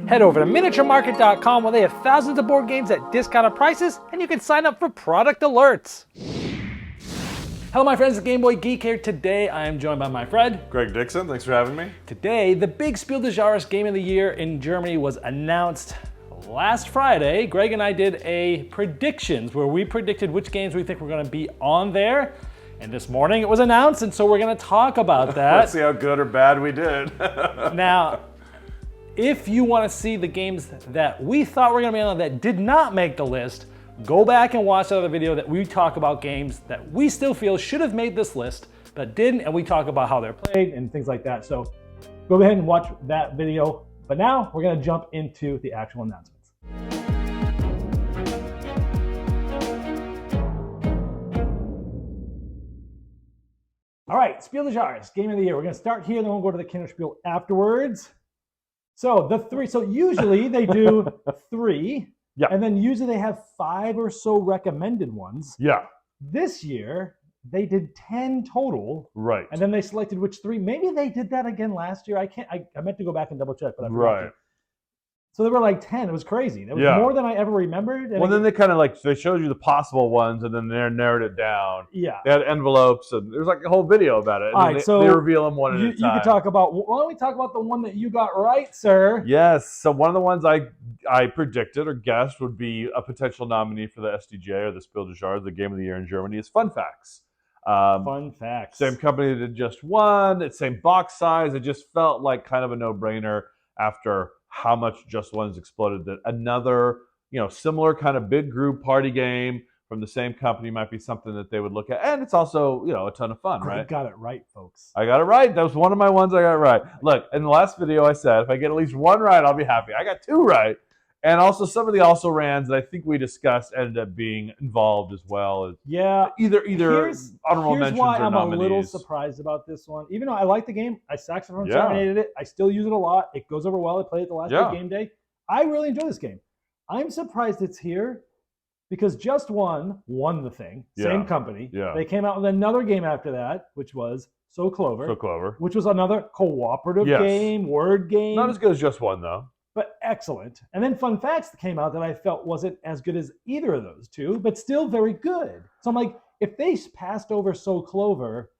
Head over to miniaturemarket.com where they have thousands of board games at discounted prices, and you can sign up for product alerts. Hello my friends, it's Game Boy Geek here. Today I am joined by my friend Greg Dixon, thanks for having me. Today, the big Spiel Des Jahres Game of the Year in Germany was announced last Friday. Greg and I did a predictions where we predicted which games we think were going to be on there. And this morning it was announced, and so we're going to talk about that. Let's see how good or bad we did. Now, if you want to see the games that we thought were going to be on that did not make the list, go back and watch the other video that we talk about games that we still feel should have made this list, but didn't, and we talk about how they're played and things like that. So go ahead and watch that video. But now we're going to jump into the actual announcements. All right, Spiel Des Jahres, Game of the Year. We're going to start here, then we'll go to the Kennerspiel afterwards. So the three, so usually they do three. Yeah. And then usually they have 5 or so recommended ones. Yeah. This year, they did 10 total. Right. And then they selected which 3. Maybe they did that again last year. I meant to go back and double check, but I forgot. Right. So there were like 10. It was crazy. It was more than I ever remembered. And well, then they kind of they showed you the possible ones, and then they narrowed it down. Yeah. They had envelopes, and there was like a whole video about it. And all right, so they reveal them one at a time. You can talk about, why don't we talk about the one that you got right, sir? Yes. So one of the ones I predicted or guessed would be a potential nominee for the SDJ or the Spiel Des Jahres, the Game of the Year in Germany, is Fun Facts. Fun Facts. Same company that did just one. It's same box size. It just felt like kind of a no-brainer after how much Just One's exploded, that another, similar kind of big group party game from the same company might be something that they would look at. And it's also, a ton of fun, right? You got it right, folks. I got it right. That was one of my ones I got right. Look, in the last video I said, if I get at least one right, I'll be happy. I got 2 right. And also some of the also-rans that I think we discussed ended up being involved as well. Yeah. Either honorable mentions or nominees. Here's why I'm a little surprised about this one. Even though I like the game, I saxophone terminated it. I still use it a lot. It goes over well. I played it the last big game day. I really enjoy this game. I'm surprised it's here because Just One won the thing. Same company. Yeah. They came out with another game after that, which was So Clover. So Clover. Which was another cooperative game, word game. Not as good as Just One, though. But excellent. And then Fun Facts came out that I felt wasn't as good as either of those two, but still very good. So I'm like, if they passed over So Clover,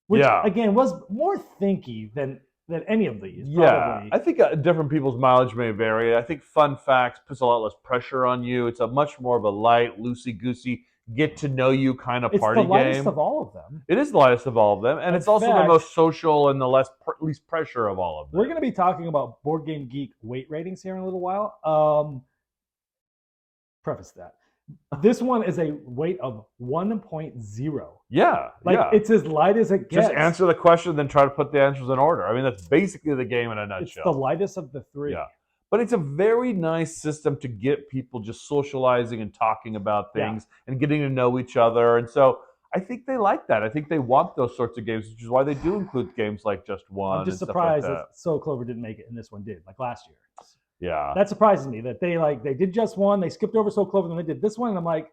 which again was more thinky than any of these. Yeah, I think different people's mileage may vary. I think Fun Facts puts a lot less pressure on you. It's a much more of a light, loosey-goosey, get-to-know-you kind of party game. It's the lightest of all of them. It is the lightest of all of them, and it's also the most social and the least pressure of all of them. We're going to be talking about Board Game Geek weight ratings here in a little while. Preface that. This one is a weight of 1.0. Yeah, it's as light as it gets. Just answer the question, then try to put the answers in order. I mean, that's basically the game in a nutshell. It's the lightest of the 3. Yeah. But it's a very nice system to get people just socializing and talking about things and getting to know each other. And so I think they like that. I think they want those sorts of games, which is why they do include games like Just One. I'm just surprised that So Clover didn't make it and this one did, like last year. Yeah. That surprises me that they did Just One, they skipped over So Clover, and they did this one, and I'm like,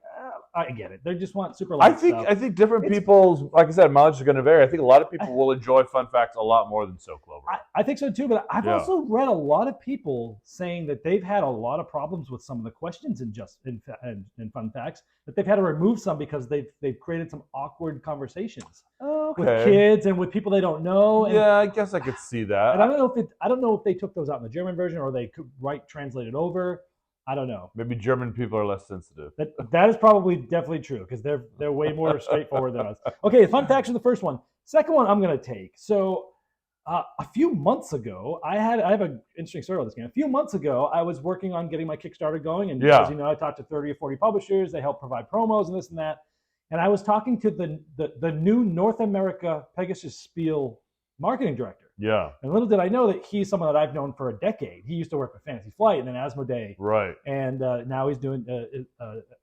I get it. They just want super light stuff. I think different people's, like I said, mileage is going to vary. I think a lot of people will enjoy Fun Facts a lot more than So Clover. I think so too, but I've also read a lot of people saying that they've had a lot of problems with some of the questions in Fun Facts, that they've had to remove some because they've created some awkward conversations with kids and with people they don't know. And, I guess I could see that. And I don't know if they took those out in the German version or they could translate it over. I don't know. Maybe German people are less sensitive. That is probably definitely true because they're way more straightforward than us. Okay, Fun Facts are the first one. Second one I'm going to take. So a few months ago, I have an interesting story about this game. A few months ago, I was working on getting my Kickstarter going, and as you know, I talked to 30 or 40 publishers. They help provide promos and this and that. And I was talking to the new North America Pegasus Spiel marketing director. Yeah. And little did I know that he's someone that I've known for a decade. He used to work with Fantasy Flight and then Asmodee. Right. And now he's doing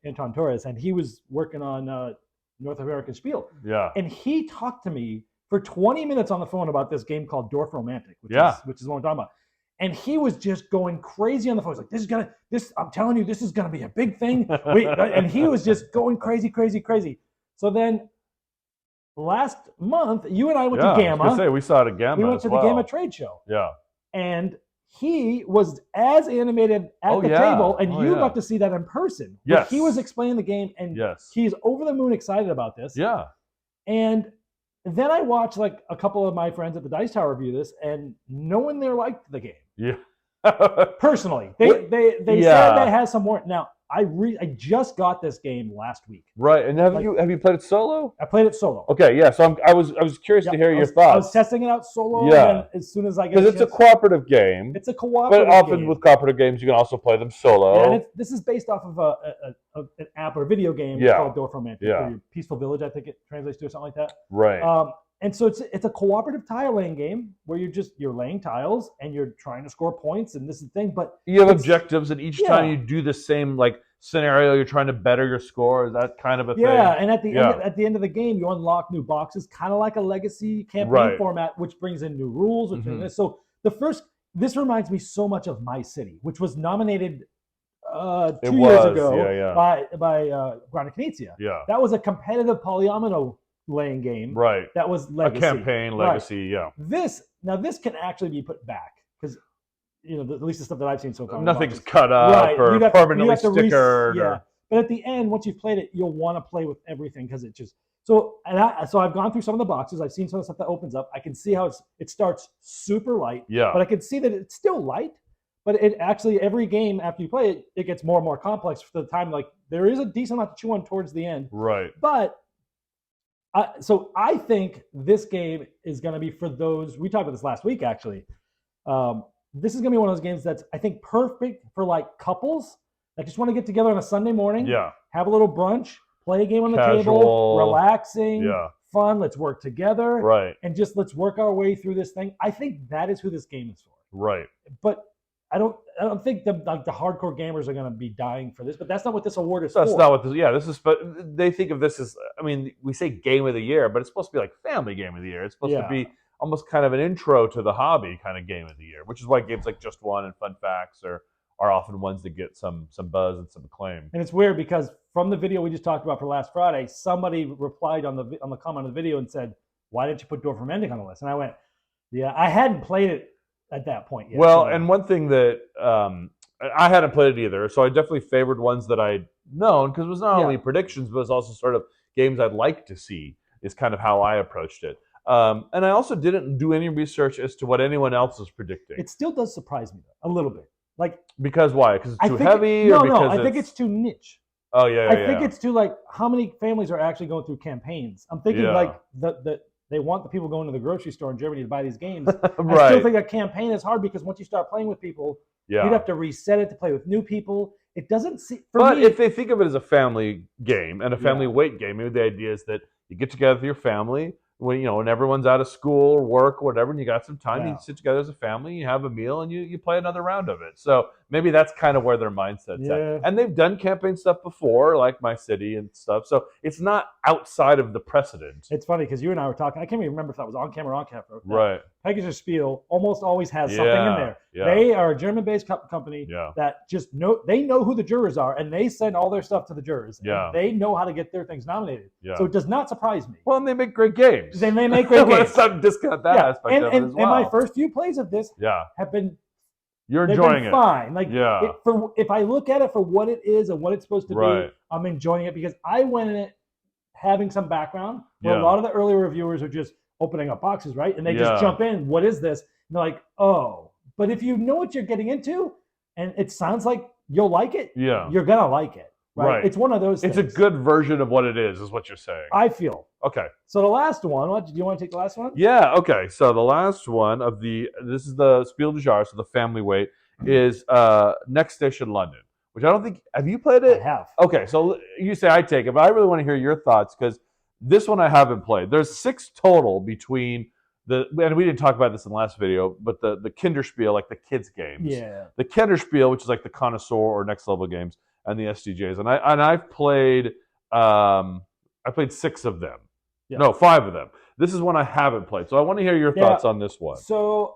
Anton Torres, and he was working on North American Spiel. Yeah. And he talked to me for 20 minutes on the phone about this game called Dorf Romantic, which is what I'm talking about. And he was just going crazy on the phone. He's like, I'm telling you, this is gonna be a big thing. And he was just going crazy. So then last month, you and I went to Gamma. I was gonna say, we saw it at Gamma. We went to the Gamma trade show. Yeah. And he was as animated at the table, and you got to see that in person. Yes. He was explaining the game, and he's over the moon excited about this. Yeah. And then I watched like a couple of my friends at the Dice Tower review this, and no one there liked the game. Yeah. Personally, they said they had some more. Now I just got this game last week. Right, and have you played it solo? I played it solo. Okay, yeah. So I was curious to hear your thoughts. I was testing it out solo. Yeah. And as soon as I get because it's a cooperative game. It's a cooperative. But often with cooperative games, you can also play them solo. Yeah, and this is based off of an app or a video game called Door for Man. Yeah. Peaceful Village, I think it translates to, or something like that. Right. And so it's a cooperative tile laying game where you're laying tiles and you're trying to score points, and this is the thing. But you have objectives, and each time you do the same like scenario, you're trying to better your score. Is that kind of a thing? Yeah, and at the end of the game, you unlock new boxes, kind of like a legacy campaign format, which brings in new rules. So this reminds me so much of My City, which was nominated 2 years ago by Grana Knizia. Yeah, that was a competitive polyomino laying game. Right. That was legacy. A campaign legacy. Right. Yeah. This can actually be put back because at least the stuff that I've seen so far. Nothing's cut up or permanently stickered. Yeah. But at the end, once you've played it, you'll want to play with everything because it just so I've gone through some of the boxes. I've seen some of the stuff that opens up. I can see how it starts super light. Yeah. But I can see that it's still light. But it actually every game after you play it, it gets more and more complex for the time. Like there is a decent amount to chew on towards the end. Right. But so I think this game is going to be for those. We talked about this last week, actually. This is going to be one of those games that's, I think, perfect for like couples that just want to get together on a Sunday morning, have a little brunch, play a game on the table, relaxing, fun. Let's work together, right? And just let's work our way through this thing. I think that is who this game is for, right? But I don't think the hardcore gamers are going to be dying for this, but that's not what this award is for. That's for. not what this. Yeah, this is. But they think of this as. I mean, we say game of the year, but it's supposed to be like family game of the year. It's supposed to be almost kind of an intro to the hobby kind of game of the year, which is why games like Just One and Fun Facts are often ones that get some buzz and some acclaim. And it's weird because from the video we just talked about for last Friday, somebody replied on the comment of the video and said, "Why didn't you put Door for Mending on the list?" And I went, "Yeah, I hadn't played it at that point yet." Well, and one thing that I hadn't played it either, so I definitely favored ones that I'd known because it was not only predictions, but it was also sort of games I'd like to see. Is kind of how I approached it. And I also didn't do any research as to what anyone else is predicting. It still does surprise me though, a little bit. Like because why? Because it's too heavy? No, I think it's too niche. Oh yeah, I think it's too like how many families are actually going through campaigns. I'm thinking like they want the people going to the grocery store in Germany to buy these games. Right. I still think a campaign is hard because once you start playing with people, you'd have to reset it to play with new people. It doesn't seem But if they think of it as a family game and a family weight game, maybe the idea is that you get together with your family when everyone's out of school or work or whatever, and you got some time, you sit together as a family, you have a meal, and you play another round of it. So maybe that's kind of where their mindset's at. And they've done campaign stuff before, like My City and stuff. So it's not outside of the precedent. It's funny because you and I were talking. I can't even remember if that was on camera or on camera. Right. Pegasus Spiel almost always has something in there. Yeah. They are a German-based company that just know who the jurors are, and they send all their stuff to the jurors. Yeah. And they know how to get their things nominated. Yeah. So it does not surprise me. Well, and they make great games. They make great games. Let's not discount that aspect of it as well. And my first few plays of this have been You're enjoying it. Fine. Like if I look at it for what it is and what it's supposed to be, I'm enjoying it because I went in it having some background where a lot of the earlier reviewers are just opening up boxes, right? And they just jump in. What is this? And they're like, oh. But if you know what you're getting into and it sounds like you'll like it, you're going to like it. Right? It's one of those things. It's a good version of what it is what you're saying. I feel. Okay. So the last one, do you want to take the last one? Yeah, okay. So the last one this is the Spiel Des Jahres, so the family weight, is Next Station London, which I don't think, have you played it? I have. Okay, so you say I take it, but I really want to hear your thoughts because this one I haven't played. There's 6 total between and we didn't talk about this in the last video, but the Kennerspiel, like the kids games. Yeah. The Kennerspiel, which is like the connoisseur or next level games, and the SDJs. And I've played I played 6 of them. Yeah. No, 5 of them. This is one I haven't played. So I want to hear your thoughts on this one. So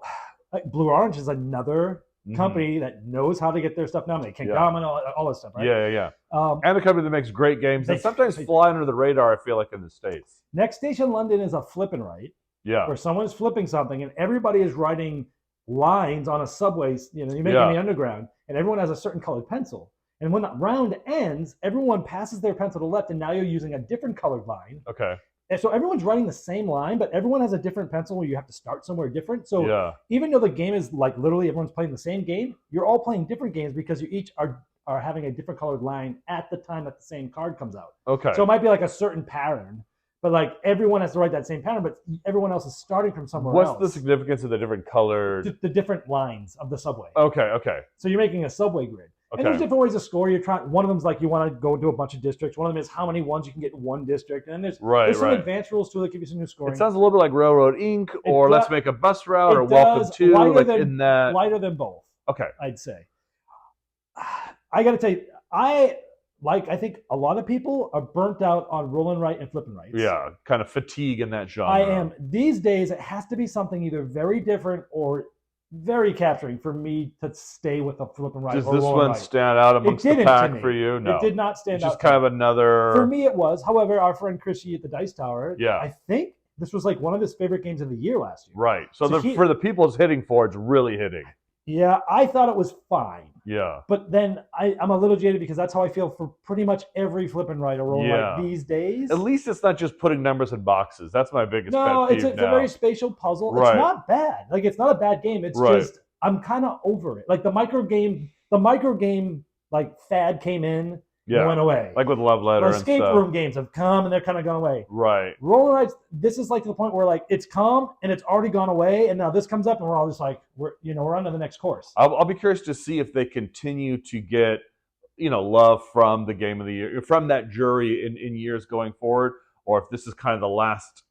Blue Orange is another company that knows how to get their stuff nominated. Kingdom and all this stuff, right? Yeah. And a company that makes great games that sometimes fly under the radar, I feel like, in the States. Next Station London is a flip and write. Yeah. Where someone is flipping something and everybody is writing lines on a subway. You know, you make in the underground, and everyone has a certain colored pencil. And when that round ends, everyone passes their pencil to the left, and now you're using a different colored line. Okay. And so everyone's writing the same line, but everyone has a different pencil where you have to start somewhere different. So even though the game is like literally everyone's playing the same game, you're all playing different games because you each are having a different colored line at the time that the same card comes out. Okay. So it might be like a certain pattern, but like everyone has to write that same pattern, but everyone else is starting from somewhere else. What's the significance of the different colored? The different lines of the subway. Okay. So you're making a subway grid. Okay. And there's different ways to score. You're trying. One of them's like you want to go do a bunch of districts. One of them is how many ones you can get in one district. And then there's some advanced rules too that give you some new scoring. It sounds a little bit like Railroad Inc. or Let's Make a Bus Route or Welcome to lighter than both. Okay. I'd say. I got to tell you, I think a lot of people are burnt out on roll and write and flip and writes. Yeah, kind of fatigue in that genre. I am. These days, it has to be something either very different or very capturing for me to stay with a flip and write. Does this one stand out amongst the pack for you? No. It did not stand out. It's just kind of another... For me, it was. However, our friend Chrissy at the Dice Tower, yeah. I think this was like one of his favorite games of the year last year. Right. So for the people it's hitting for, it's really hitting. Yeah, I thought it was fine. Yeah. But then I'm a little jaded because that's how I feel for pretty much every flip and write or roll write these days. At least it's not just putting numbers in boxes. That's my biggest pet peeve. No, it's a very spatial puzzle. Right. It's not bad. Like, it's not a bad game. It's just, I'm kind of over it. Like, the micro game, like, fad came in and went away. Like with Love Letter and escape room games have come and they're kind of gone away. Right. Roll and writes, this is like to the point where like it's come and it's already gone away, and now this comes up and we're all just like we're on to the next course. I'll be curious to see if they continue to get love from the game of the year, from that jury in years going forward, or if this is kind of the last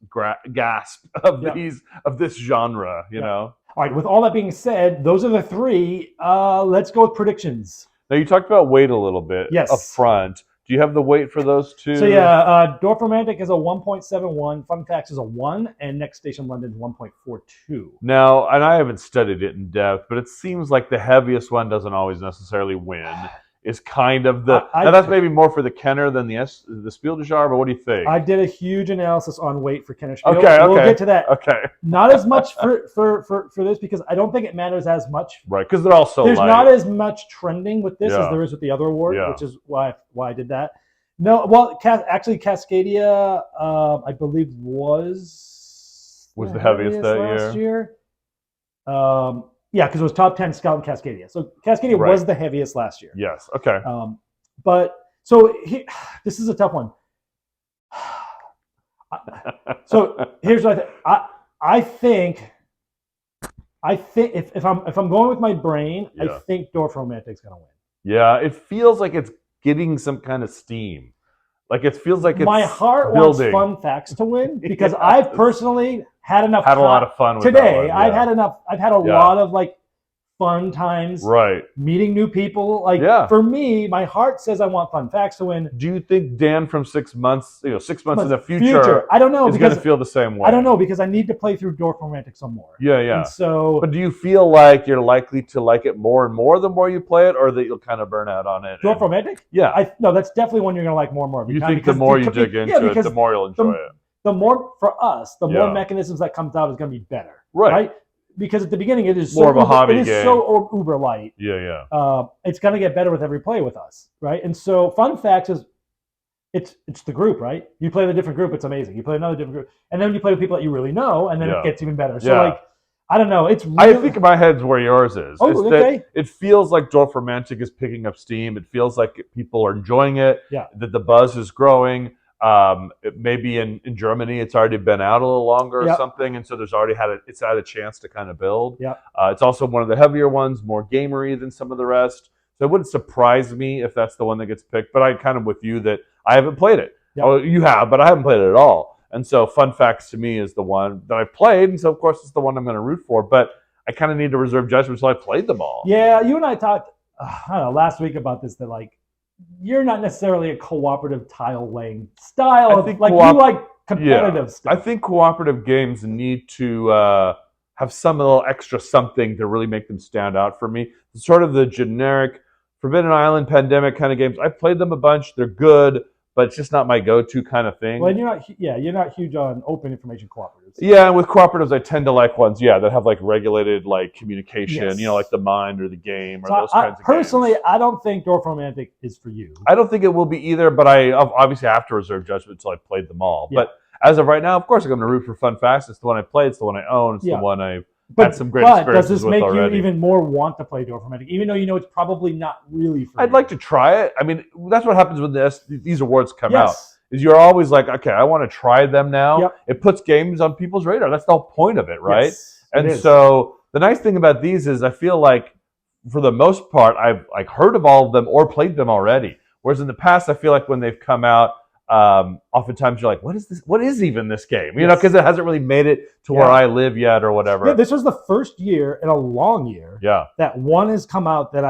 gasp of this genre. You know. All right. With all that being said, those are the three. Let's go with predictions. Now, you talked about weight a little bit up front. Do you have the weight for those two? So, yeah, Dorf Romantic is a 1.71, Fun Facts is a 1, and Next Station London is 1.42. Now, and I haven't studied it in depth, but it seems like the heaviest one doesn't always necessarily win. Is kind of the... now, that's maybe more for the Kenner than the Spiel Des Jahres, but what do you think? I did a huge analysis on weight for Kennerspiel. Okay. We'll get to that. Okay. Not as much for this because I don't think it matters as much. Right, because they're all so There's light. not as much trending with this as there is with the other award, which is why I did that. No, well, actually, Cascadia, I believe, was the heaviest that last year. Yeah, because it was top 10 Scout and Cascadia. So Cascadia was the heaviest last year. Yes. Okay. But so this is a tough one. So here's what I think. I think if I'm going with my brain, I think Dorf Romantic's gonna win. Yeah, it feels like it's getting some kind of steam. Like it feels like it's my heart building. wants Fun Facts to win because I've personally had enough. Had a lot of fun with today. That one, I've had enough. I've had a lot of like fun times. Right. Meeting new people. Like for me, my heart says I want Fun Facts to win. Do you think Dan from 6 months, 6 months in the future, I don't know, is going to feel the same way? I don't know because I need to play through Dorf Romantic some more. Yeah. And so, but do you feel like you're likely to like it more and more the more you play it, or that you'll kind of burn out on it? Dorf Romantic? Yeah. No, that's definitely one you're going to like more and more. You think the more you dig into it, the more you'll enjoy it. The more, for us, the more mechanisms that comes out is going to be better. Right? Because at the beginning it is more of a hobby game. It is so uber light. Yeah. It's going to get better with every play with us, right? And so Fun Facts is it's the group, right? You play with a different group, it's amazing. You play another different group, and then you play with people that you really know, and then it gets even better. So like, I don't know. It's really... I think in my head's where yours is. Oh, okay. It feels like Dorf Romantic is picking up steam. It feels like people are enjoying it. Yeah. That the buzz is growing. Maybe in Germany it's already been out a little longer or something, and so there's already it's had a chance to kind of build. Yeah. It's also one of the heavier ones, more gamery than some of the rest. So it wouldn't surprise me if that's the one that gets picked. But I'm kind of with you that I haven't played it. Yep. Oh, you have, but I haven't played it at all. And so Fun Facts to me is the one that I've played, and so of course it's the one I'm going to root for. But I kind of need to reserve judgment until I've played them all. Yeah, you and I talked, I don't know, last week about this. That like, you're not necessarily a cooperative tile laying style. You like competitive stuff. I think cooperative games need to have some little extra something to really make them stand out for me. It's sort of the generic Forbidden Island, Pandemic kind of games. I've played them a bunch. They're good, but it's just not my go-to kind of thing. Well, you're not huge on open information cooperatives. Yeah, and with cooperatives, I tend to like ones, that have like regulated like communication, Yes. like the Mind or the Game or So those kinds of personally, games. I don't think Dwarf Romantic is for you. I don't think it will be either, but I obviously have to reserve judgment until I've played them all. Yeah. But as of right now, of course, I'm going to root for Fun Fast. It's the one I played. It's the one I own. It's the one I've had some great experiences does this with make already. you even more want to play Dwarf Romantic, even though you know it's probably not really for you? I'd like to try it. I mean, that's what happens when these awards come out. Yes. Is you're always like, okay, I want to try them now. Yep. It puts games on people's radar. That's the whole point of it, right? Yes, and so the nice thing about these is I feel like, for the most part, I've like heard of all of them or played them already. Whereas in the past, I feel like when they've come out, oftentimes you're like, what is this? What is even this game? You know, because it hasn't really made it to where I live yet or whatever. Yeah, this was the first year in a long year that one has come out that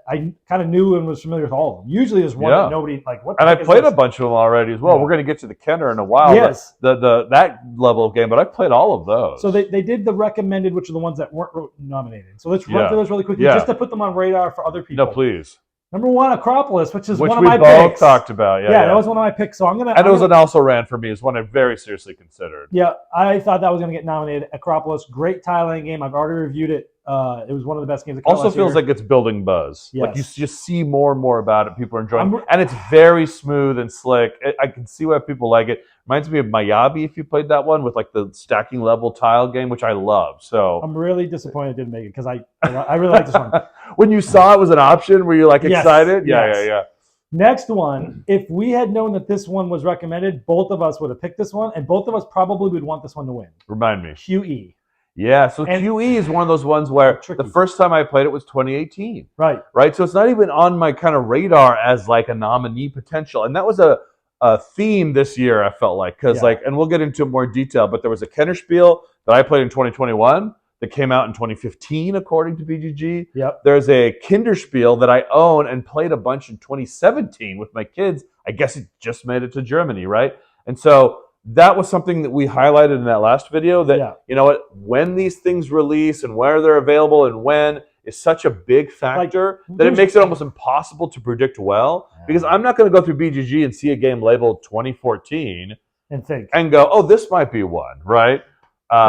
I kind of knew and was familiar with all of them. Usually there's one that nobody like. What? And I played a bunch of them already as well. We're going to get to the Kenner in a while. Yes, that level of game, but I played all of those. So they did the recommended, which are the ones that weren't nominated. So let's run through those really quickly, just to put them on radar for other people. No, please. Number one, Acropolis, which is one of we my both picks. Talked about. Yeah, that was one of my picks. So I'm gonna. And it was an also ran for me. It's one I very seriously considered. Yeah, I thought that was gonna get nominated. Acropolis, great tile-laying game. I've already reviewed it. It was one of the best games. Also feels like it's building buzz. Yes. Like you just see more and more about it. People are enjoying it. And it's very smooth and slick. I can see why people like it. Reminds me of Mayabi, if you played that one, with like the stacking level tile game, which I love. So I'm really disappointed it didn't make it because I really like this one. When you saw it was an option, were you like excited? Yes. Yeah. Next one, if we had known that this one was recommended, both of us would have picked this one, and both of us probably would want this one to win. Remind me. QE. Yeah, so QE is one of those ones where the first time I played it was 2018. Right. So it's not even on my kind of radar as like a nominee potential. And that was a theme this year, I felt like. Because and we'll get into more detail, but there was a Kennerspiel that I played in 2021 that came out in 2015, according to BGG. Yep. There's a Kinderspiel that I own and played a bunch in 2017 with my kids. I guess it just made it to Germany, right? And so that was something that we highlighted in that last video, that, you know what, when these things release and where they're available and when is such a big factor that it makes it almost impossible to predict well. Because I'm not going to go through BGG and see a game labeled 2014 and go, oh, this might be one, right?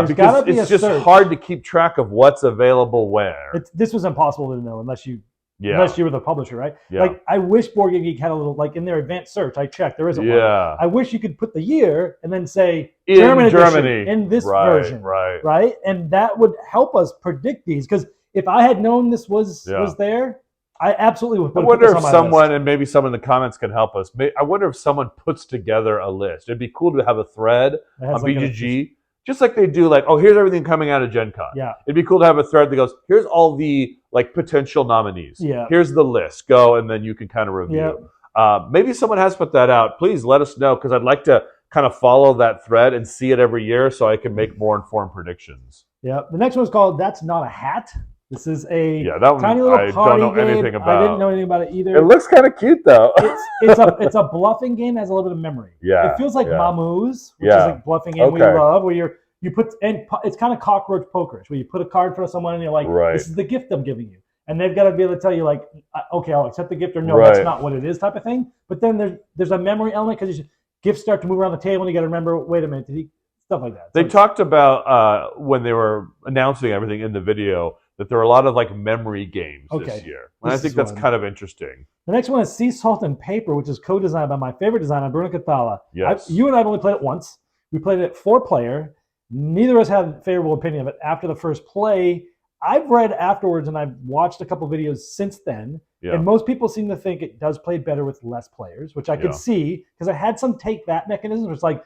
Because it's just hard to keep track of what's available where. This was impossible to know unless you were the publisher, right? Like, I wish Board Game Geek had a little, like in their advanced search, I checked, there isn't one. I wish you could put the year and then say Germany in this version, right? And that would help us predict these, because if I had known this was there, I absolutely would. I wonder if someone, and maybe someone in the comments can help us. I wonder if someone puts together a list. It'd be cool to have a thread on BGG. Just like they do, like, oh, here's everything coming out of Gen Con. It'd be cool to have a thread that goes, here's all the like potential nominees. Here's the list. Go, and then you can kind of review. Maybe someone has put that out. Please let us know, because I'd like to kind of follow that thread and see it every year so I can make more informed predictions. The next one is called That's Not a Hat. This is a that tiny little I party don't know game. anything about. I didn't know anything about it either. It looks kind of cute though. It's a bluffing game that has a little bit of memory. It feels like Mamoo's, which is like bluffing game we love, where you put, and it's kind of cockroach pokerish, where you put a card in front of someone and you're like, this is the gift I'm giving you. And they've got to be able to tell you, like, okay, I'll accept the gift, or no, that's not what it is, type of thing. But then there's a memory element, because gifts start to move around the table and you got to remember, wait a minute, stuff like that. They talked about when they were announcing everything in the video that there were a lot of like memory games this year. And I think that's kind of interesting. The next one is Sea Salt and Paper, which is co-designed by my favorite designer, Bruno Cathala. You and I have only played it once. We played it 4-player. Neither of us had a favorable opinion of it after the first play. I've read afterwards, and I've watched a couple videos since then, and most people seem to think it does play better with less players, which I could see, because I had some take that mechanism. It's like,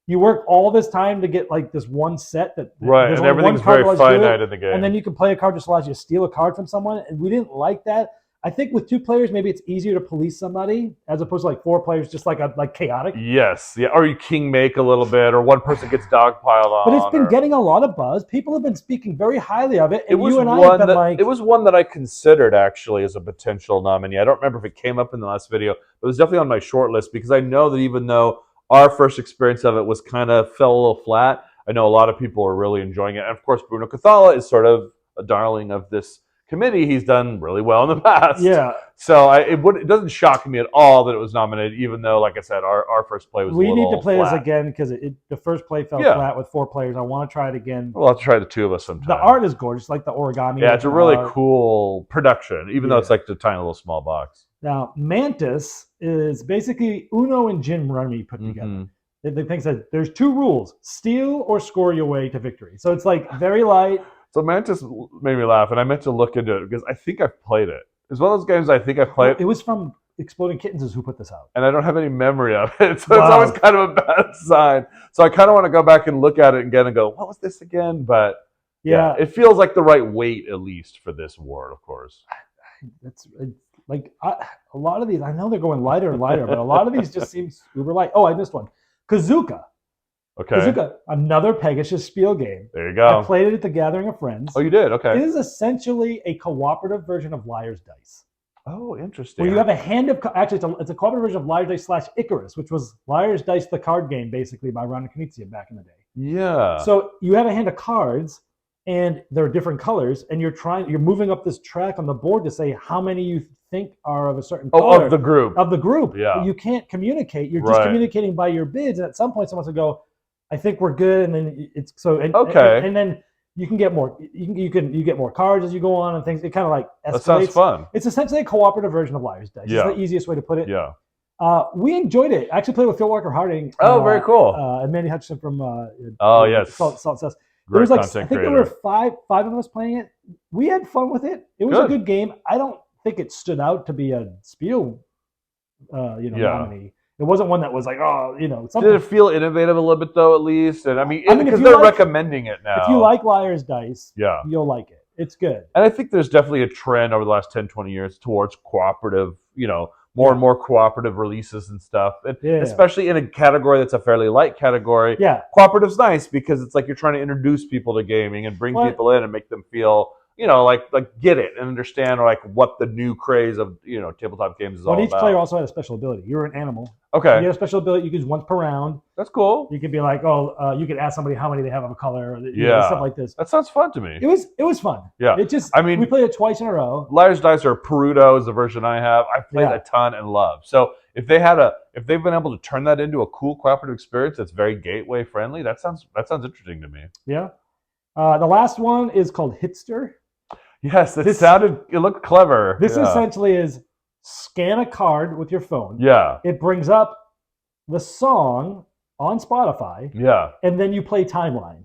you work all this time to get like this one set that and everything's very finite in the game, and then you can play a card just allows you to steal a card from someone, and we didn't like that. I think with 2 players, maybe it's easier to police somebody as opposed to like 4 players, just like chaotic. Or you king make a little bit, or one person gets dogpiled on. But it's been getting a lot of buzz. People have been speaking very highly of it, and you and I have been like, it was one that I considered actually as a potential nominee. I don't remember if it came up in the last video, but it was definitely on my short list, because I know that even though our first experience of it was kind of fell a little flat, I know a lot of people are really enjoying it. And of course, Bruno Cathala is sort of a darling of this committee, he's done really well in the past. Yeah. So it doesn't shock me at all that it was nominated, even though, like I said, our first play was We a little need to play flat. this again because the first play fell Yeah. flat with 4 players. I want to try it again. We'll have to try the 2 of us sometime. The art is gorgeous, like the origami. Yeah, it's a really art. cool production, even though it's like the tiny little small box. Now, Mantis is basically Uno and Gin Rummy put together. The thing says there's 2 rules: steal or score your way to victory. So it's like very light. So Mantis made me laugh, and I meant to look into it because I think I've played it. It's one of those games I think I've played. It was from Exploding Kittens is who put this out. And I don't have any memory of it, so it's always kind of a bad sign. So I kind of want to go back and look at it again and go, what was this again? But yeah, it feels like the right weight, at least, for this award, of course. That's like a lot of these, I know they're going lighter and lighter, but a lot of these just seem super light. Oh, I missed one. Kazuka. Okay. Kazuka, another Pegasus Spiel game. There you go. I played it at the Gathering of Friends. Oh, you did? Okay. It is essentially a cooperative version of Liar's Dice. Oh, interesting. Where you have a hand of, actually, it's a cooperative version of Liar's Dice / Icarus, which was Liar's Dice, the card game, basically, by Ron Knizia back in the day. Yeah. So you have a hand of cards, and they're different colors, and you're moving up this track on the board to say how many you think are of a certain color. Of the group. Of the group. Yeah. But you can't communicate. You're just communicating by your bids, and at some point someone will go, I think we're good, and then it's so and then you can get more. You get more cards as you go on and things. It kind of like escalates. That sounds fun. It's essentially a cooperative version of Liar's Dice. Yeah. It's the easiest way to put it. Yeah. We enjoyed it. I actually played with Phil Walker Harding. Oh, very cool. And Mandy Hutchinson from yes. Salt Cess. There was like I think there were five of us playing it. We had fun with it. It was a good game. I don't think it stood out to be a Spiel nominee. It wasn't one that was like, something. Did it feel innovative a little bit, though, at least? And I mean because they're recommending it now. If you like Liar's Dice, you'll like it. It's good. And I think there's definitely a trend over the last 10, 20 years towards cooperative, more and more cooperative releases and stuff. And especially in a category that's a fairly light category. Yeah. Cooperative's nice because it's like you're trying to introduce people to gaming and bring people in and make them feel like get it and understand what the new craze of tabletop games is all about. Each player also had a special ability. You were an animal. Okay. You had a special ability you could use once per round. That's cool. You could be like, you could ask somebody how many they have of a color, or stuff like this. That sounds fun to me. It was fun. Yeah. We played it twice in a row. Liar's Dice or Perudo is the version I have. I've played a ton and loved. So if they've been able to turn that into a cool cooperative experience that's very gateway friendly, that sounds interesting to me. Yeah. The last one is called Hitster. Yes, it looked clever. This essentially is scan a card with your phone. Yeah. It brings up the song on Spotify. Yeah. And then you play Timeline.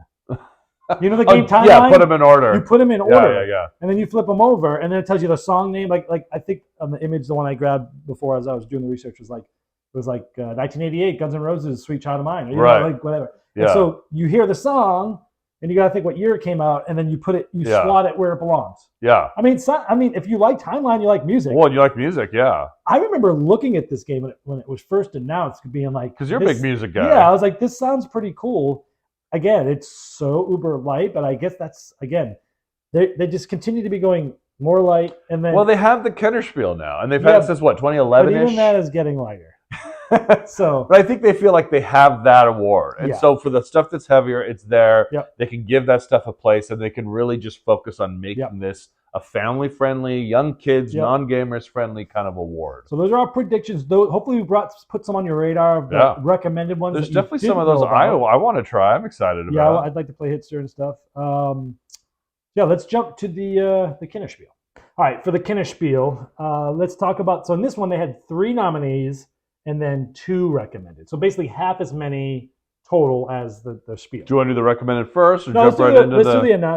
You know the game Timeline? Yeah, put them in order. You put them in order. Yeah. And then you flip them over, and then it tells you the song name. Like I think on the image, the one I grabbed before as I was doing the research was 1988, Guns N' Roses, Sweet Child of Mine. Or, whatever. Yeah. And so you hear the song, and you got to think what year it came out, and then you slot it where it belongs. Yeah. I mean, if you like Timeline, you like music. Well, you like music, yeah. I remember looking at this game when it was first announced, being like, because you're a big music guy. Yeah, I was like, this sounds pretty cool. Again, it's so uber light, but I guess that's they just continue to be going more light, and then they have the Kennerspiel now, and they've had it since 2011. But even that is getting lighter. So, but I think they feel like they have that award, and so for the stuff that's heavier, it's there. Yep. They can give that stuff a place, and they can really just focus on making this a family-friendly, young kids, non-gamers friendly kind of award. So those are our predictions. Though hopefully we put some on your radar of the recommended ones. There's definitely some of those I want to try. I'm excited about. Yeah, I'd like to play Hitster and stuff. Let's jump to the Kennerspiel. All right, for the Kennerspiel, let's talk about. So in this one, they had 3 nominees and then 2 recommended. So basically half as many total as the Spiel. Do you want to do the recommended first, or jump right into the?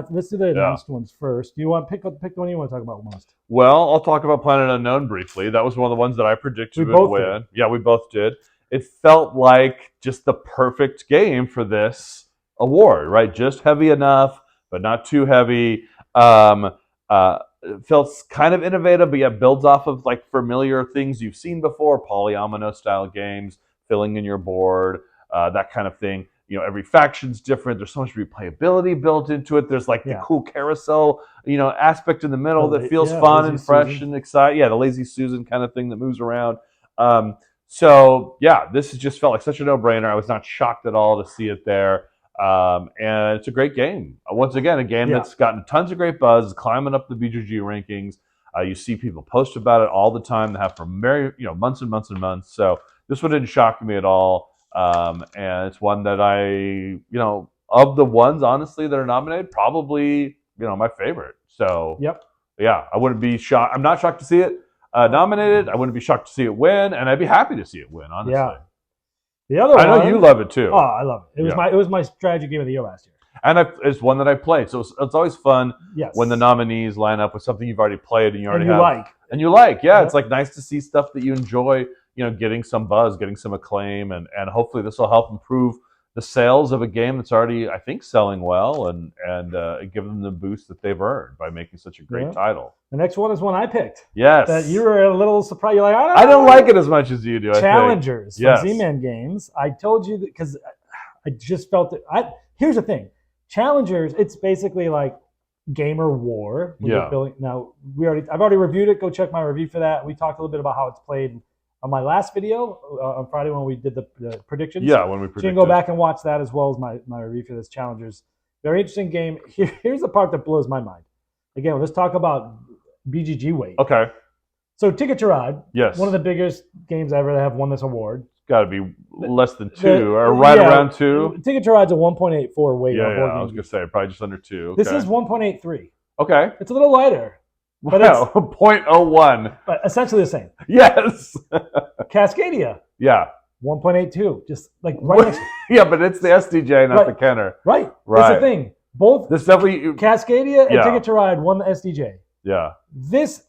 Let's do the announced ones first. Do you want to pick the one you want to talk about most? Well, I'll talk about Planet Unknown briefly. That was one of the ones that I predicted would win. Yeah, we both did. It felt like just the perfect game for this award, right? Just heavy enough, but not too heavy. It felt kind of innovative, but yet builds off of familiar things you've seen before, polyomino style games, filling in your board, that kind of thing. Every faction's different. There's so much replayability built into it. There's the cool carousel, aspect in the middle that feels fun and fresh and exciting. Yeah, the Lazy Susan kind of thing that moves around. This has just felt like such a no-brainer. I was not shocked at all to see it there. And it's a great game. Once again, a game that's gotten tons of great buzz, climbing up the BGG rankings. You see people post about it all the time. They have for months and months and months. So this one didn't shock me at all. And it's one that of the ones, honestly, that are nominated, probably, my favorite. So, yeah, I wouldn't be shocked. I'm not shocked to see it nominated. I wouldn't be shocked to see it win, and I'd be happy to see it win, honestly. Yeah. The other one, I know you love it too. Oh, I love it. It was my strategy game of the year last year. And it's one that I played. So it's always fun when the nominees line up with something you've already played and you already have. And you like. Yeah, it's like nice to see stuff that you enjoy, getting some buzz, getting some acclaim, and hopefully this will help improve the sales of a game that's already, I think, selling well and give them the boost that they've earned by making such a great title. The next one is one I picked. Yes. That you were a little surprised. You're like, I don't like it as much as you do. Challengers from Z-Man Games. I told you that because I just felt it. Here's the thing. Challengers, it's basically like Gamer War. Now I've already reviewed it. Go check my review for that. We talked a little bit about how it's played on my last video on Friday when we did the predictions. Yeah, when we predicted. So you can go back and watch that as well as my review for this Challengers. Very interesting game. Here's the part that blows my mind. Again, let's talk about BGG weight. Okay. So Ticket to Ride, yes, one of the biggest games ever to have won this award. Got to be less than 2 or around 2. Ticket to Ride's a 1.84 weight. Yeah, I was going to say probably just under 2. Okay. This is 1.83. Okay. It's a little lighter. But it's 0.01. But essentially the same. Yes. Cascadia. Yeah. 1.82. Just like right next to Yeah, but it's the SDJ, not the Kenner. Right. That's the thing. Both this definitely Cascadia and Ticket to Ride won the SDJ. Yeah. This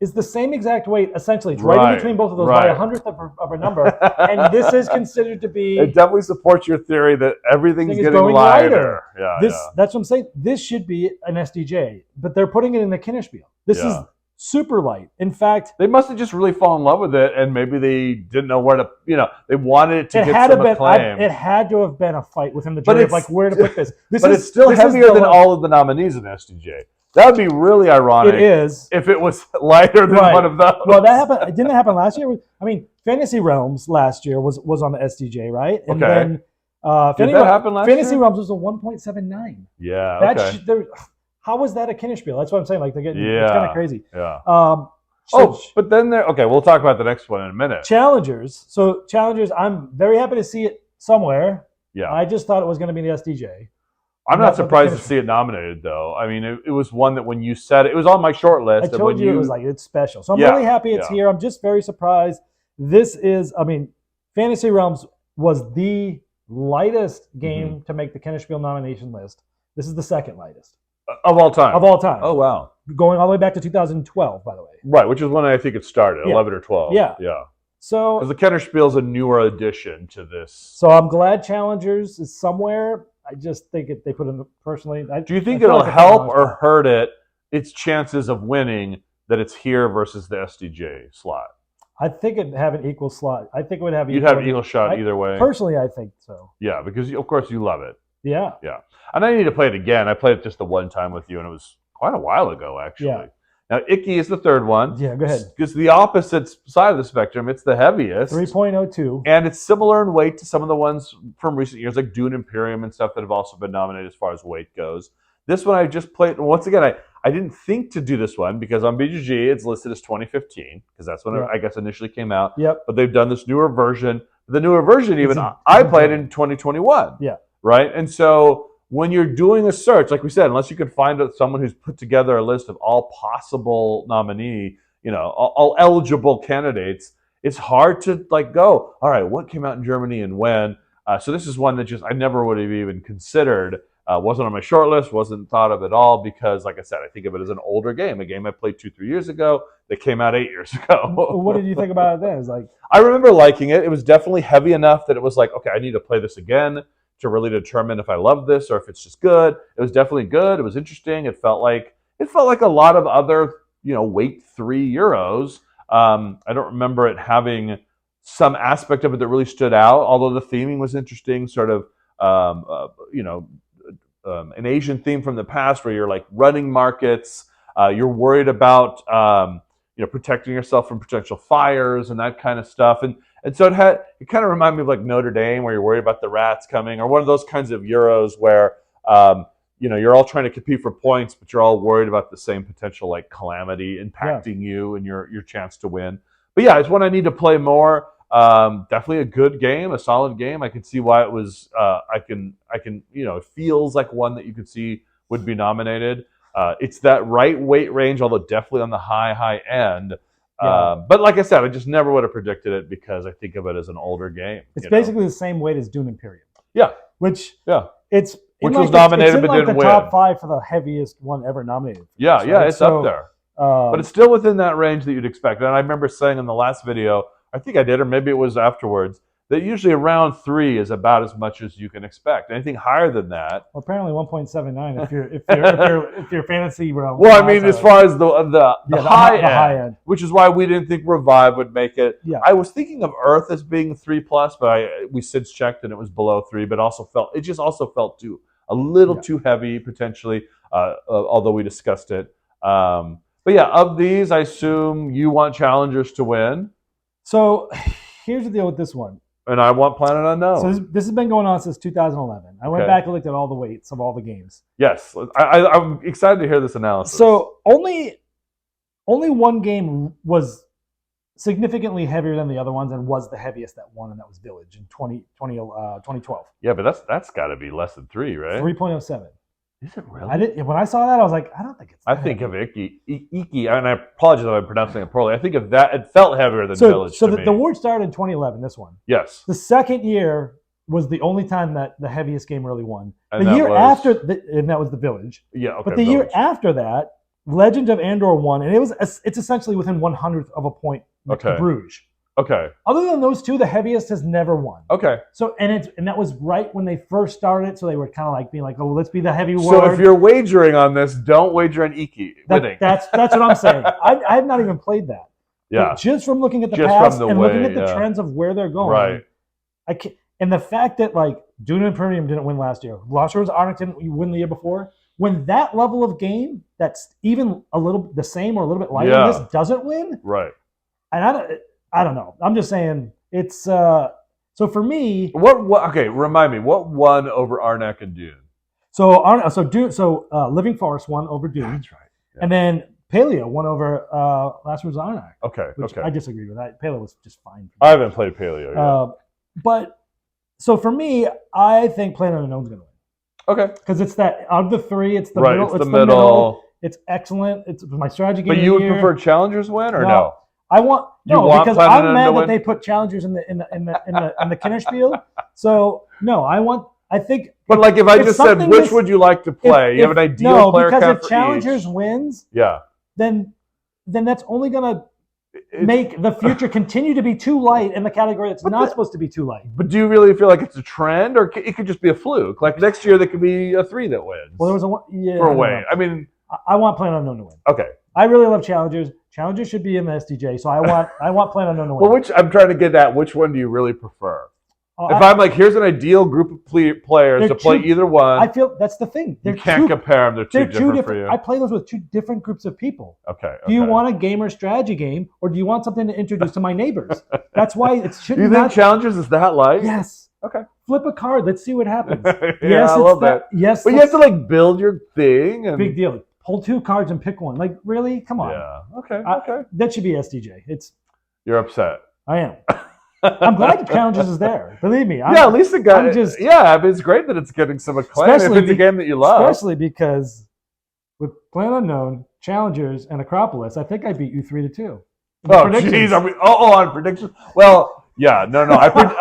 is the same exact weight, essentially. It's right in between both of those by a hundredth of a number. And this is considered to be... It definitely supports your theory that everything's getting lighter. Yeah, That's what I'm saying. This should be an SDJ, but they're putting it in the Kennerspiel. This is super light. In fact... They must have just really fallen in love with it, and maybe they didn't know where to... they wanted it to get some acclaim. It had to have been a fight within the jury of like where to put this. But it's still heavier than all of the nominees in SDJ. That would be really ironic. It is. If it was lighter than one of those. Well, that happened. Didn't it happen last year? I mean, Fantasy Realms last year was on the SDJ, right? And then did that happen last Fantasy year? Realms was a 1.79. Yeah. Okay. How was that a Kennerspiel? That's what I'm saying. Like they're getting, it's kind of crazy. Yeah. But then we'll talk about the next one in a minute. Challengers. So Challengers, I'm very happy to see it somewhere. Yeah. I just thought it was going to be the SDJ. I'm not surprised to see it nominated, though. I mean, it was one that when you said it was on my short list. I told you it was like, it's special. So I'm really happy it's here. I'm just very surprised. This is, Fantasy Realms was the lightest game to make the Kennerspiel nomination list. This is the second lightest. Of all time? Of all time. Oh, wow. Going all the way back to 2012, by the way. Right, which is when I think it started, 11 or 12. Yeah. Yeah. So, because the Kennerspiel is a newer addition to this. So I'm glad Challengers is somewhere. I just think they put in personally. Do you think it'll help or hurt its chances of winning that it's here versus the SDJ slot? I think it'd have an equal slot. I think it would have. You'd have an equal shot either way. Personally, I think so. Yeah, because of course you love it. Yeah. Yeah, and I need to play it again. I played it just the one time with you, and it was quite a while ago, actually. Yeah. Now, Icky is the third one. Yeah, go ahead. Because the opposite side of the spectrum, it's the heaviest. 3.02. And it's similar in weight to some of the ones from recent years, like Dune Imperium and stuff that have also been nominated as far as weight goes. This one I just played. Once again, I didn't think to do this one because on BGG it's listed as 2015 because that's when I guess initially came out. Yep. But they've done this newer version. The newer version I played in 2021. Yeah. Right? And so when you're doing a search, like we said, unless you can find someone who's put together a list of all possible all eligible candidates, it's hard to go, all right, what came out in Germany and when? So this is one that I never would have even considered. Wasn't on my short list, wasn't thought of at all because, like I said, I think of it as an older game, a game I played 2-3 years ago that came out 8 years ago. What did you think about it then? I remember liking it. It was definitely heavy enough that it was like, okay, I need to play this again to really determine if I love this or if it's just good. It was definitely good. It was interesting. It felt like a lot of other, weight 3 Euros. I don't remember it having some aspect of it that really stood out, although the theming was interesting, sort of, an Asian theme from the past where you're like running markets. You're worried about, protecting yourself from potential fires and that kind of stuff. And so it kind of reminded me of like Notre Dame, where you're worried about the rats coming, or one of those kinds of Euros where you're all trying to compete for points, but you're all worried about the same potential like calamity impacting you and your chance to win. But yeah, it's one I need to play more. Definitely a good game, a solid game. I can see why it was. It feels like one that you could see would be nominated. It's that right weight range, although definitely on the high end. Yeah. But like I said, I just never would have predicted it because I think of it as an older game. It's basically the same weight as Dune Imperium. Yeah. Which was like nominated it's but didn't the win. top 5 for the heaviest one ever nominated. Yeah, it's up there. But it's still within that range that you'd expect. And I remember saying in the last video, I think I did, or maybe it was afterwards, that usually around 3 is about as much as you can expect. Anything higher than that, well, apparently 1.79 if you're fantasy realm. Well, I mean, as far as the high end, which is why we didn't think Revive would make it. Yeah. I was thinking of Earth as being 3+, but we since checked and it was below 3. But it just also felt a little too heavy potentially. Although we discussed it. But yeah, of these, I assume you want challengers to win. So here's the deal with this one. And I want Planet Unknown. So this has been going on since 2011. I went back and looked at all the weights of all the games. Yes, I'm excited to hear this analysis. So only one game was significantly heavier than the other ones and was the heaviest that won, and that was Village in 2012. Yeah, but that's got to be less than 3, right? 3.07. Is it really? When I saw that, I was like, I don't think it's that I think of Iki, and I apologize if I'm pronouncing it poorly. I think of that, it felt heavier than Village to me. The award started in 2011, this one. Yes. The second year was the only time that the heaviest game really won. And the year after, and that was the Village. Yeah, okay. But the year after that, Legend of Andor won, and it's essentially within 1/100th of a point with Bruges. Okay. Other than those two, the heaviest has never won. Okay. So and that was right when they first started. So they were kind of like being like, "Oh, let's be the heavy word." So if you're wagering on this, don't wager on Iki winning. That's what I'm saying. I have not even played that. Yeah. But just from looking at the past and looking at the trends of where they're going, right? I can't, and the fact that like Dune Imperium didn't win last year, Lost Words Arctic didn't win the year before. When that level of game, that's even a little the same or a little bit lighter than this, doesn't win, right? And I don't know. I'm just saying it's so for me. What? Okay, remind me. What won over Arnak and Dune? Living Forest won over Dune. That's right. Yeah. And then Paleo won over Last Words Arnak. Okay. Which I disagree with that. Paleo was just fine. I haven't played Paleo yet. But so for me, I think Planet Unknown's going to win. Okay. Because it's that out of the 3, it's the right, middle. It's the middle. It's excellent. It's my strategy game. But you would prefer Challengers win or no? I want because Planet I'm mad that they put challengers in the Kennerspiel. So no, I think. But like if I just said which would you like to play, you have an ideal player count for each. No, because if challengers wins, then that's only gonna make the future continue to be too light in the category that's not supposed to be too light. But do you really feel like it's a trend, or it could just be a fluke? Like next year, there could be a 3 that wins. Well, there was for a way. I mean, I want Planet Unknown to win. Okay. I really love challengers. Challengers should be in the SDJ, so I want Planet Unknown to win. Well, I'm trying to get at which one do you really prefer? If I'm like, here's an ideal group of players to play either one. I feel that's the thing. You can't compare them. They're too different for you. I play those with 2 different groups of people. Okay. Do you want a gamer strategy game, or do you want something to introduce to my neighbors? That's why it shouldn't. You think Challengers is that light? Yes. Okay. Flip a card. Let's see what happens. I love that. Yes. But you have to like build your thing. And... Big deal. Pull 2 cards and pick one. Like, really? Come on. Yeah. Okay. That should be SDJ. You're upset. I am. I'm glad Challengers is there. Believe me. At least it got. I mean, it's great that it's getting some acclaim. If it's a game that you love. Especially because with Planet Unknown, Challengers, and Acropolis, I think I beat you 3-2. Oh, jeez. On predictions? Well, yeah. No.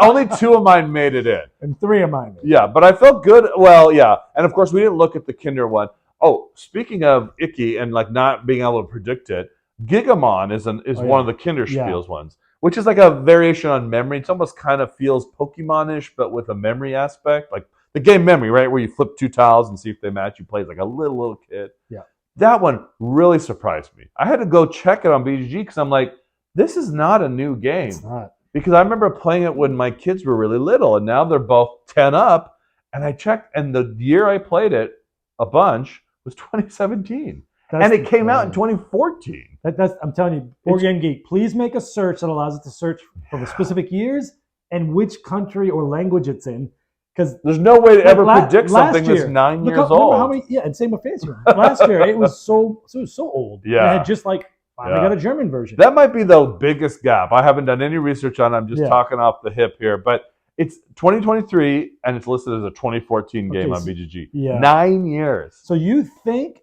Only 2 of mine made it in. And 3 of mine did. Yeah, but I felt good. Well, yeah. And of course, we didn't look at the Kinder one. Oh, speaking of Icky and like not being able to predict it, Gigamon is one of the Kinderspiels ones, which is like a variation on memory. It almost kind of feels Pokemon-ish, but with a memory aspect, like the game Memory, right, where you flip 2 tiles and see if they match. You play as like a little kid. Yeah, that one really surprised me. I had to go check it on BGG because I'm like, this is not a new game. It's not. Because I remember playing it when my kids were really little, and now they're both 10 up. And I checked, and the year I played it a bunch was 2017. And it came out in 2014. I'm telling you, Board Game Geek, please make a search that allows it to search for the specific years and which country or language it's in. Because there's no way to ever predict something that's 9 years old. How many, and same with Fantasy Room. Last year, it was so old. Yeah. And it had just like, finally got a German version. That might be the biggest gap. I haven't done any research on it. I'm just talking off the hip here. But it's 2023, and it's listed as a 2014 game on BGG. Yeah. 9 years. So you think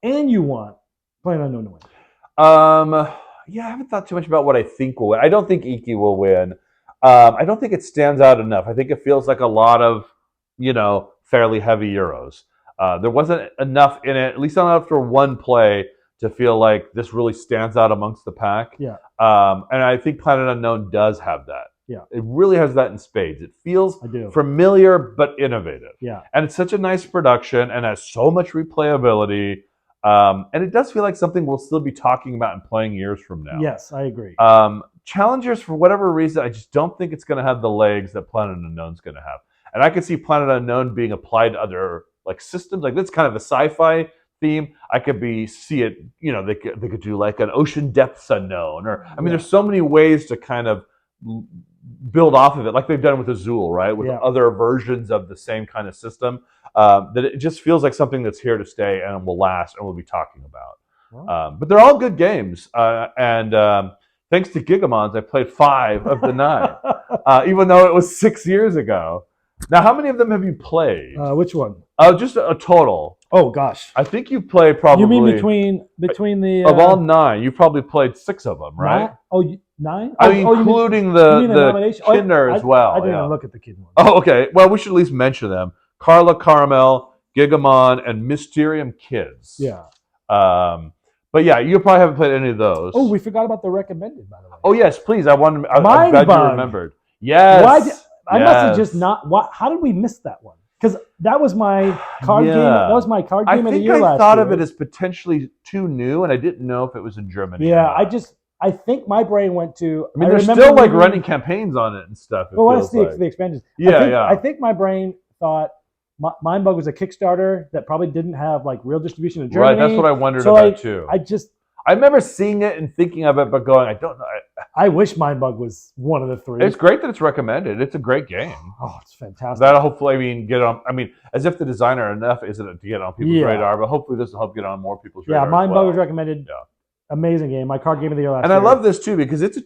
and you want PlayerUnknown to win? Yeah, I haven't thought too much about what I think will win. I don't think Iki will win. I don't think it stands out enough. I think it feels like a lot of, fairly heavy Euros. There wasn't enough in it, at least not after one play, to feel like this really stands out amongst the pack. Yeah. And I think PlayerUnknown does have that. Yeah. It really has that in spades. It feels I do. familiar but innovative. Yeah. And it's such a nice production and has so much replayability. And it does feel like something we'll still be talking about and playing years from now. Yes, I agree. Challengers, for whatever reason, I just don't think it's going to have the legs that PlayerUnknown's going to have. And I could see PlayerUnknown being applied to other systems. Like, that's kind of a sci-fi theme. I could see it, they could do like an Ocean Depths Unknown. Or, there's so many ways to kind of build off of it, like they've done with Azul, right? With other versions of the same kind of system. That it just feels like something that's here to stay and will last and we'll be talking about. Wow. But they're all good games. Thanks to Gigamons, I played 5 of the 9, even though it was 6 years ago. Now, how many of them have you played? Which one? Just a total. Oh gosh, I think you've played probably. You mean between the of all 9, you've probably played 6 of them, right? 9? Including the Kinder as well. I didn't even look at the Kid one. Oh, okay. Well, we should at least mention them: Carla Caramel, Gigamon, and Mysterium Kids. Yeah. But yeah, you probably haven't played any of those. Oh, we forgot about the recommended, by the way. Oh yes, please. I'm glad you remembered. Yes. I must have just not. How did we miss that one? Because that was my card game. That was my card game of the year last year. I thought of it as potentially too new, and I didn't know if it was in Germany. Yeah, I think my brain went to. They're still running campaigns on it and stuff. Well, what's the expansions? Yeah, I think my brain thought Mindbug was a Kickstarter that probably didn't have real distribution in Germany. Right, that's what I wondered about too. I remember seeing it and thinking of it, but going, I don't know. I wish Mindbug was one of the 3. It's great that it's recommended. It's a great game. Oh, it's fantastic. That'll hopefully, get on. As if the designer enough isn't to get on people's radar, but hopefully this will help get on more people's radar. Yeah, Mindbug was recommended. Yeah. Amazing game. My card game of the year last year. And I love this too because it's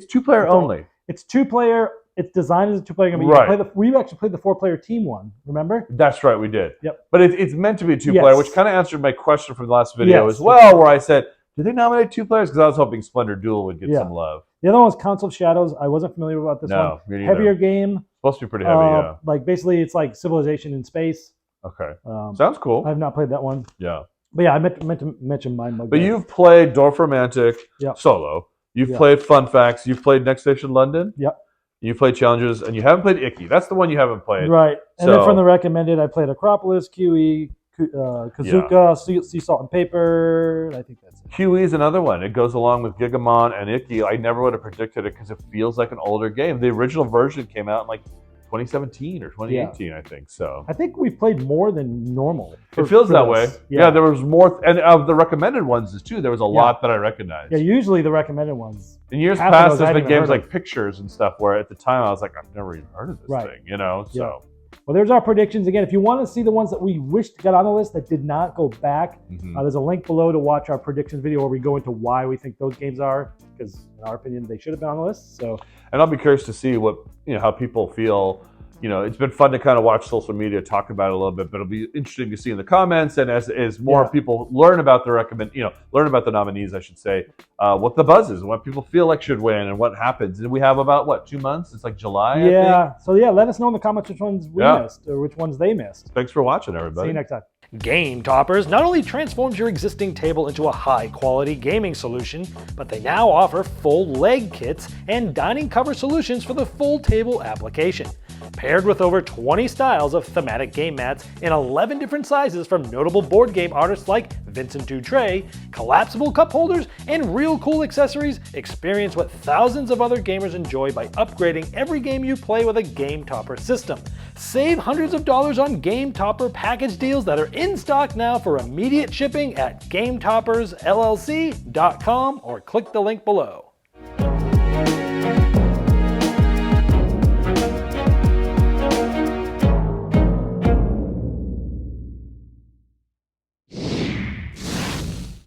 2-player only. It's 2-player. It's designed as a 2-player game. Right. We actually played the 4-player team one. Remember? That's right, we did. Yep. But it's meant to be a 2-player, which kind of answered my question from the last video as well, where I said, did they nominate 2 players? Because I was hoping Splendor Duel would get some love. The other one was Council of Shadows. I wasn't familiar about this one. Me neither. Heavier game. Supposed to be pretty heavy, yeah. Basically, it's like Civilization in space. Okay. Sounds cool. I have not played that one. Yeah. But yeah, I meant to mention Mindbug. But you've played Dorf Romantic solo. You've played Fun Facts. You've played Next Station London. Yep. You played Challenges, and you haven't played Icky. That's the one you haven't played. Right. And then from the recommended, I played Acropolis, QE, Kazuka, Sea Salt and Paper. I think that's it. QE is another one. It goes along with Gigamon and Icky. I never would have predicted it because it feels like an older game. The original version came out in 2017 or 2018, I think. So I think we've played more than normal. It feels that way. Yeah, there was more, and of the recommended ones too, there was a lot that I recognized. Yeah, usually the recommended ones. In years past, there's been games like Pictures and stuff where at the time I was like, I've never even heard of this thing, So. Well, there's our predictions. Again, if you want to see the ones that we wished got on the list that did not go back, there's a link below to watch our predictions video where we go into why we think those games are, because in our opinion, they should have been on the list. So, and I'll be curious to see what how people feel. It's been fun to kind of watch social media talk about it a little bit, but it'll be interesting to see in the comments and as more people learn about the learn about the nominees, I should say, what the buzz is, what people feel like should win, and what happens. And we have about 2 months? It's like July. Yeah. So let us know in the comments which ones we missed or which ones they missed. Thanks for watching, everybody. See you next time. Game Toppers not only transforms your existing table into a high-quality gaming solution, but they now offer full leg kits and dining cover solutions for the full table application. Paired with over 20 styles of thematic game mats in 11 different sizes from notable board game artists like Vincent Dutray, collapsible cup holders, and real cool accessories, experience what thousands of other gamers enjoy by upgrading every game you play with a Game Topper system. Save hundreds of dollars on Game Topper package deals that are in stock now for immediate shipping at GameToppersLLC.com or click the link below.